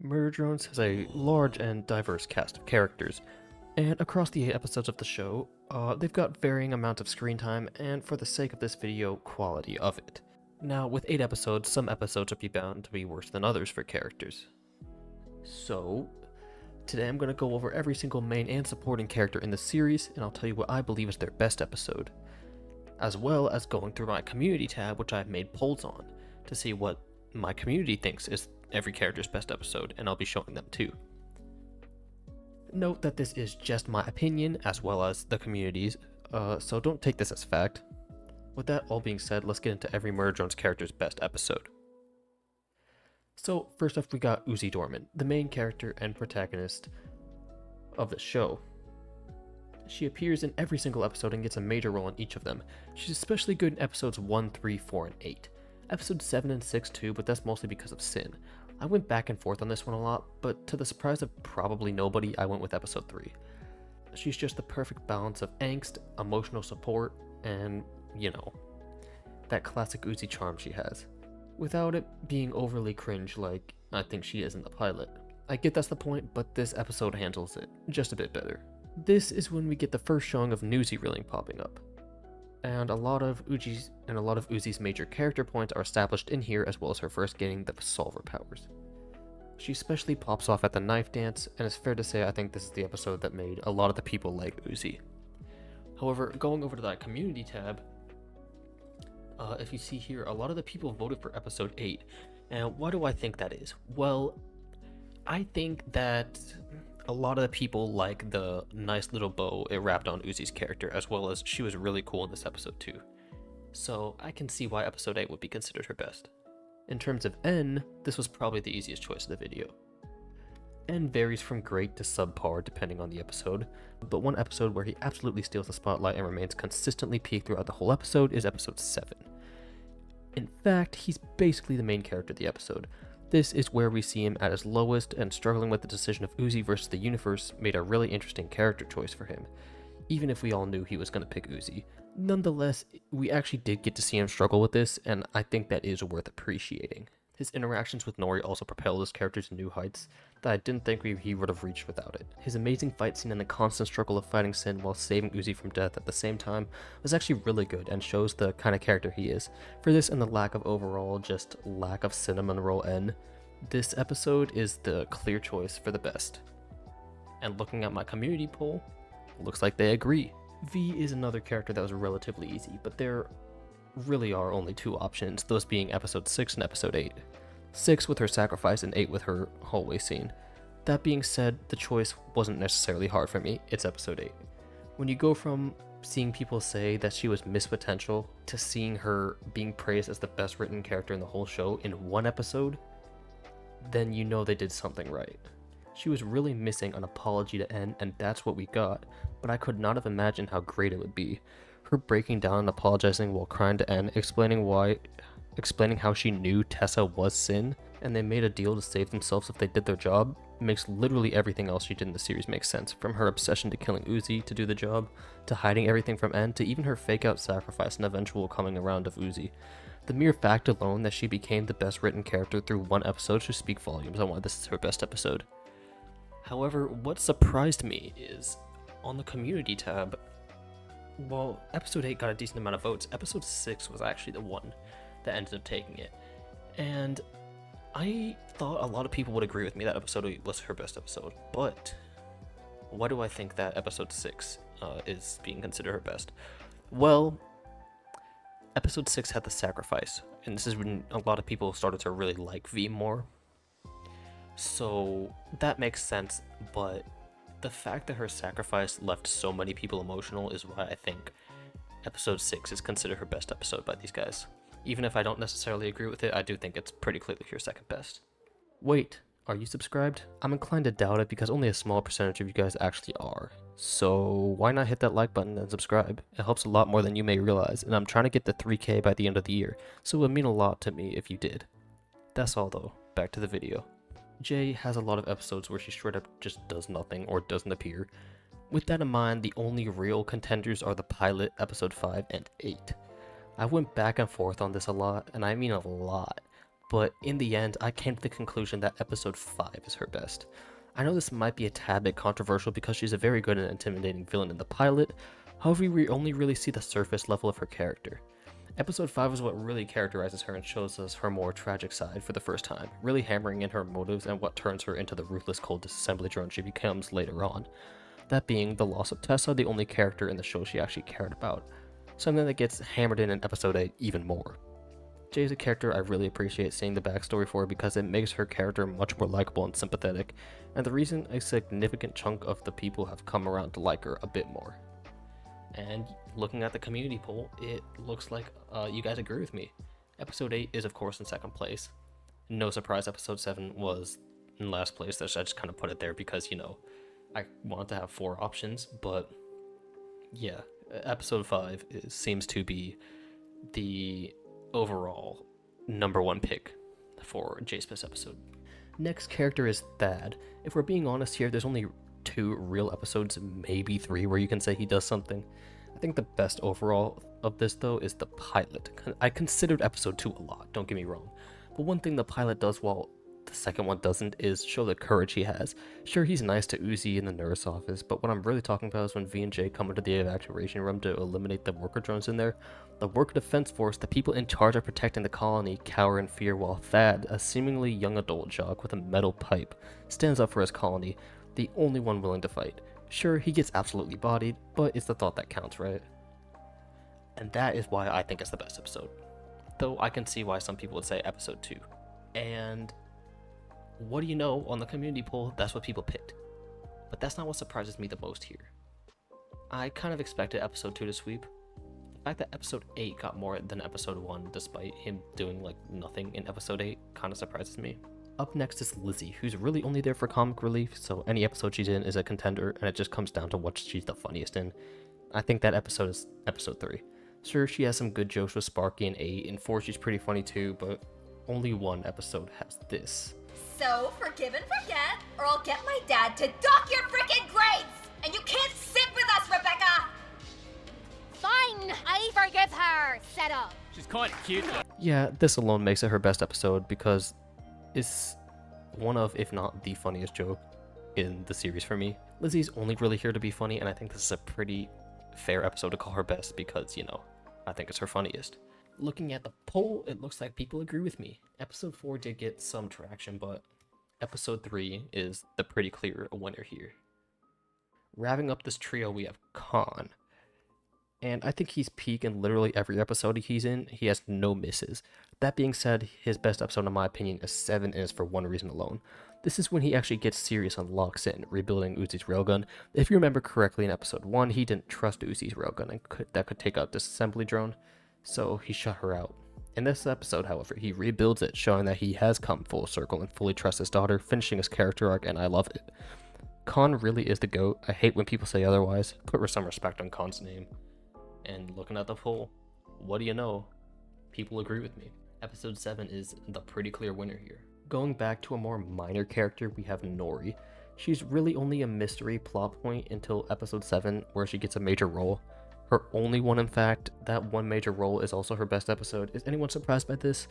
Murder Drones has a large and diverse cast of characters, and across the 8 episodes of the show, they've got varying amounts of screen time and, for the sake of this video, quality of it. Now, with 8 episodes, some episodes will be bound to be worse than others for characters. So, today I'm going to go over every single main and supporting character in the series, and I'll tell you what I believe is their best episode, as well as going through my community tab, which I've made polls on, to see what my community thinks is every character's best episode, and I'll be showing them too. Note that this is just my opinion as well as the community's, so don't take this as fact. With that all being said, let's get into every Murder Drones character's best episode. So first off, we got Uzi Dorman, the main character and protagonist of the show. She appears in every single episode and gets a major role in each of them. She's especially good in episodes 1, 3, 4, and 8. Episodes 7 and 6 too, but that's mostly because of Sin. I went back and forth on this one a lot, but to the surprise of probably nobody, I went with episode 3. She's just the perfect balance of angst, emotional support, and, that classic Uzi charm she has, without it being overly cringe like I think she is in the pilot. I get that's the point, but this episode handles it just a bit better. This is when we get the first showing of Newsy Reeling popping up, and a lot of Uzi's major character points are established in here, as well as her first getting the solver powers. She especially pops off at the knife dance, and it's fair to say I think this is the episode that made a lot of the people like Uzi. However, going over to that community tab, if you see here, a lot of the people voted for episode 8. And why do I think that is? Well, I think that a lot of the people like the nice little bow it wrapped on Uzi's character, as well as she was really cool in this episode too. So I can see why episode 8 would be considered her best. In terms of N, this was probably the easiest choice of the video. N varies from great to subpar depending on the episode, but one episode where he absolutely steals the spotlight and remains consistently peaked throughout the whole episode is episode 7. In fact, he's basically the main character of the episode. This is where we see him at his lowest, and struggling with the decision of Uzi versus the universe made a really interesting character choice for him, even if we all knew he was going to pick Uzi. Nonetheless, we actually did get to see him struggle with this, and I think that is worth appreciating. His interactions with Nori also propelled his character to new heights that I didn't think he would have reached without it. His amazing fight scene and the constant struggle of fighting Sin while saving Uzi from death at the same time was actually really good and shows the kind of character he is. For this and the lack of overall just lack of cinnamon roll N, this episode is the clear choice for the best. And looking at my community poll, looks like they agree. V is another character that was relatively easy, but there really are only 2 options, those being episode 6 and episode 8. 6 with her sacrifice and 8 with her hallway scene. That being said, the choice wasn't necessarily hard for me, it's episode 8. When you go from seeing people say that she was missed potential to seeing her being praised as the best written character in the whole show in one episode, then you know they did something right. She was really missing an apology to N, and that's what we got, but I could not have imagined how great it would be. Her breaking down and apologizing while crying to N, explaining how she knew Tessa was Sin, and they made a deal to save themselves if they did their job, makes literally everything else she did in the series make sense, from her obsession to killing Uzi to do the job, to hiding everything from N, to even her fake out sacrifice and eventual coming around of Uzi. The mere fact alone that she became the best written character through one episode should speak volumes on why this is her best episode. However, what surprised me is, on the community tab, while episode 8 got a decent amount of votes, episode 6 was actually the one that ended up taking it. And I thought a lot of people would agree with me that episode 8 was her best episode, but why do I think that episode 6 is being considered her best? Well, episode 6 had the sacrifice, and this is when a lot of people started to really like V more. So that makes sense, but the fact that her sacrifice left so many people emotional is why I think episode 6 is considered her best episode by these guys. Even if I don't necessarily agree with it, I do think it's pretty clearly her second best. Wait, are you subscribed? I'm inclined to doubt it because only a small percentage of you guys actually are. So why not hit that like button and subscribe? It helps a lot more than you may realize, and I'm trying to get to 3K by the end of the year, so it would mean a lot to me if you did. That's all though, back to the video. Jay has a lot of episodes where she straight up just does nothing or doesn't appear. With that in mind, the only real contenders are the pilot, episode 5 and 8. I went back and forth on this a lot, and I mean a lot, but in the end, I came to the conclusion that episode 5 is her best. I know this might be a tad bit controversial because she's a very good and intimidating villain in the pilot, however we only really see the surface level of her character. Episode 5 is what really characterizes her and shows us her more tragic side for the first time, really hammering in her motives and what turns her into the ruthless cold disassembly drone she becomes later on. That being the loss of Tessa, the only character in the show she actually cared about, something that gets hammered in episode 8 even more. Jay is a character I really appreciate seeing the backstory for because it makes her character much more likable and sympathetic, and the reason a significant chunk of the people have come around to like her a bit more. And looking at the community poll, it looks like you guys agree with me. Episode 8 is of course in second place. No surprise, episode 7 was in last place. I just kind of put it there because, you know, I wanted to have 4 options, but yeah, episode 5 seems to be the overall number 1 pick for Jay's best episode. Next character is Thad. If we're being honest here, there's only 2 real episodes, maybe 3, where you can say he does something. I think the best overall of this though is the pilot. I considered episode 2 a lot, don't get me wrong, but one thing the pilot does while the second one doesn't is show the courage he has. Sure, he's nice to Uzi in the nurse office, but what I'm really talking about is when V and J come into the evacuation room to eliminate the worker drones in there. The worker defense force, the people in charge of protecting the colony, cower in fear while Thad, a seemingly young adult jock with a metal pipe, stands up for his colony, the only one willing to fight. Sure, he gets absolutely bodied, but it's the thought that counts, right? And that is why I think it's the best episode. Though I can see why some people would say episode 2. And what do you know, on the community poll, that's what people picked. But that's not what surprises me the most here. I kind of expected episode 2 to sweep. The fact that episode 8 got more than episode 1 despite him doing like nothing in episode 8 kind of surprises me. Up next is Lizzy, who's really only there for comic relief, so any episode she's in is a contender, and it just comes down to what she's the funniest in. I think that episode is episode 3. Sure, she has some good jokes with Sparky in 8, and 4 she's pretty funny too, but only one episode has this. So, forgive and forget, or I'll get my dad to dock your frickin' grades! And you can't sit with us, Rebecca! Fine, I forgive her. Set up. She's kind of cute though. Yeah, this alone makes it her best episode because it's one of, if not the funniest joke in the series for me. Lizzy's only really here to be funny, and I think this is a pretty fair episode to call her best because, you know, I think it's her funniest. Looking at the poll, it looks like people agree with me. Episode 4 did get some traction, but episode 3 is the pretty clear winner here. Wrapping up this trio, we have Khan. And I think he's peak in literally every episode he's in. He has no misses. That being said, his best episode in my opinion is 7, and is for one reason alone. This is when he actually gets serious and locks in, rebuilding Uzi's railgun. If you remember correctly in episode 1, he didn't trust Uzi's railgun and that could take out this assembly drone, so he shut her out. In this episode, however, he rebuilds it, showing that he has come full circle and fully trusts his daughter, finishing his character arc, and I love it. Khan really is the GOAT. I hate when people say otherwise. Put some respect on Khan's name. And looking at the poll, what do you know? People agree with me. Episode 7 is the pretty clear winner here. Going back to a more minor character, we have Nori. She's really only a mystery plot point until episode 7, where she gets a major role. Her only one, in fact. That one major role is also her best episode. Is anyone surprised by this?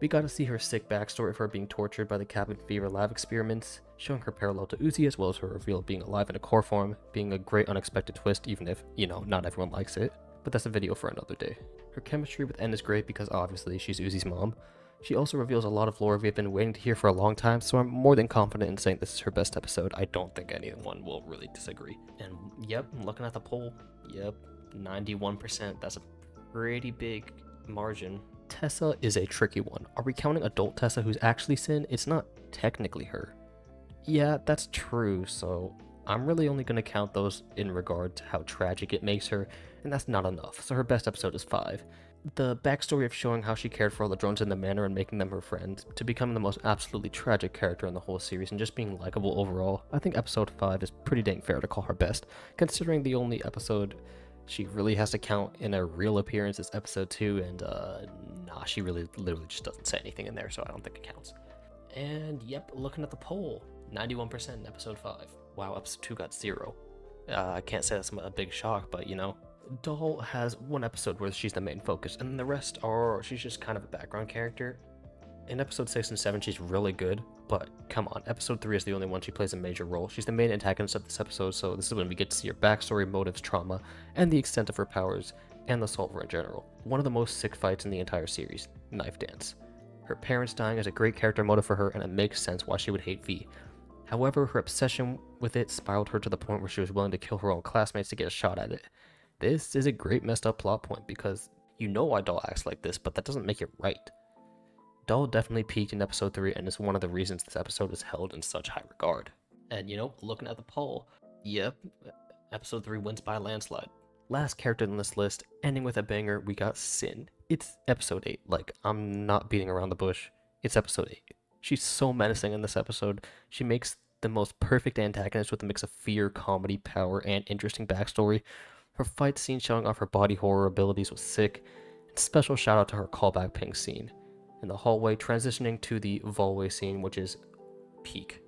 We got to see her sick backstory of her being tortured by the cabin fever lab experiments, showing her parallel to Uzi, as well as her reveal of being alive in a core form, being a great unexpected twist, even if, you know, not everyone likes it. But that's a video for another day. Her chemistry with N is great because obviously she's Uzi's mom. She also reveals a lot of lore we've been waiting to hear for a long time, so I'm more than confident in saying this is her best episode. I don't think anyone will really disagree. And yep, I'm looking at the poll. Yep, 91%. That's a pretty big margin. Tessa is a tricky one. Are we counting adult Tessa who's actually Sin? It's not technically her. Yeah, that's true, so I'm really only going to count those in regard to how tragic it makes her, and that's not enough, so her best episode is 5. The backstory of showing how she cared for all the drones in the manor and making them her friends, to become the most absolutely tragic character in the whole series and just being likable overall, I think episode 5 is pretty dang fair to call her best, considering the only episode she really has to count in a real appearance is episode 2, and nah, she really literally just doesn't say anything in there, so I don't think it counts. And yep, looking at the poll, 91% in episode 5. Wow, episode 2 got 0. I can't say that's a big shock, but you know. Doll has one episode where she's the main focus, and the rest are, she's just kind of a background character. In episode 6 and 7, she's really good, but come on, episode 3 is the only one she plays a major role. She's the main antagonist of this episode, so this is when we get to see her backstory, motives, trauma, and the extent of her powers, and the solver in general. One of the most sick fights in the entire series, Knife Dance. Her parents dying is a great character motive for her, and it makes sense why she would hate V. However, her obsession with it spiraled her to the point where she was willing to kill her own classmates to get a shot at it. This is a great messed up plot point, because you know why Doll acts like this, but that doesn't make it right. Doll definitely peaked in episode 3 and is one of the reasons this episode is held in such high regard. And you know, looking at the poll, yep, episode 3 wins by a landslide. Last character in this list, ending with a banger, we got Sin. It's episode 8, like, I'm not beating around the bush, it's episode 8. She's so menacing in this episode. She makes the most perfect antagonist with a mix of fear, comedy, power, and interesting backstory. Her fight scene showing off her body horror abilities was sick, and special shout out to her callback pink scene in the hallway, transitioning to the Volway scene, which is peak.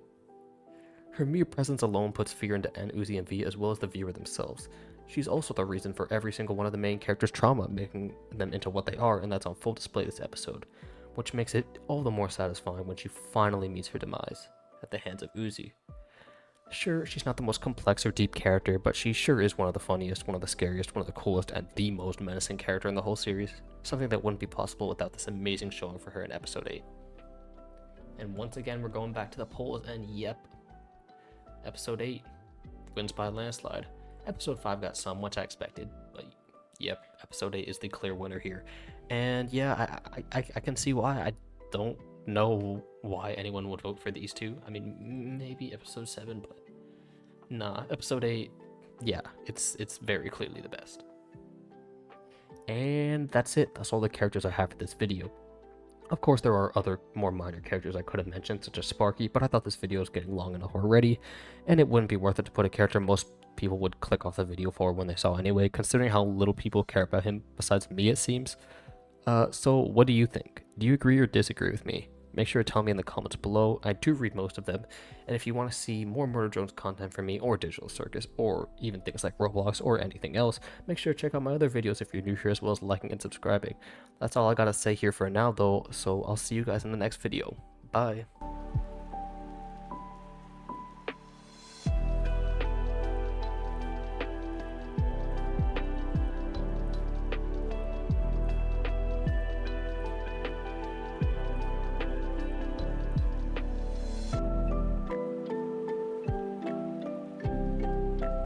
Her mere presence alone puts fear into N, Uzi, and V, as well as the viewer themselves. She's also the reason for every single one of the main characters' trauma, making them into what they are, and that's on full display this episode, which makes it all the more satisfying when she finally meets her demise at the hands of Uzi. Sure, she's not the most complex or deep character, but she sure is one of the funniest, one of the scariest, one of the coolest, and the most menacing character in the whole series. Something that wouldn't be possible without this amazing showing for her in episode 8. And once again, we're going back to the polls, and yep, episode 8 wins by a landslide. Episode 5 got some, which I expected, but yep, episode 8 is the clear winner here. And yeah, I can see why. I don't know why anyone would vote for these two. I mean, maybe episode 7, but nah, episode 8, yeah, it's very clearly the best. And that's it. That's all the characters I have for this video. Of course, there are other more minor characters I could have mentioned, such as Sparky, but I thought this video was getting long enough already, and it wouldn't be worth it to put a character most people would click off the video for when they saw anyway, considering how little people care about him, besides me it seems. So what do you think? Do you agree or disagree with me? Make sure to tell me in the comments below. I do read most of them, and if you want to see more Murder Drones content from me, or Digital Circus, or even things like Roblox, or anything else, make sure to check out my other videos if you're new here, as well as liking and subscribing. That's all I gotta say here for now though, so I'll see you guys in the next video. Bye!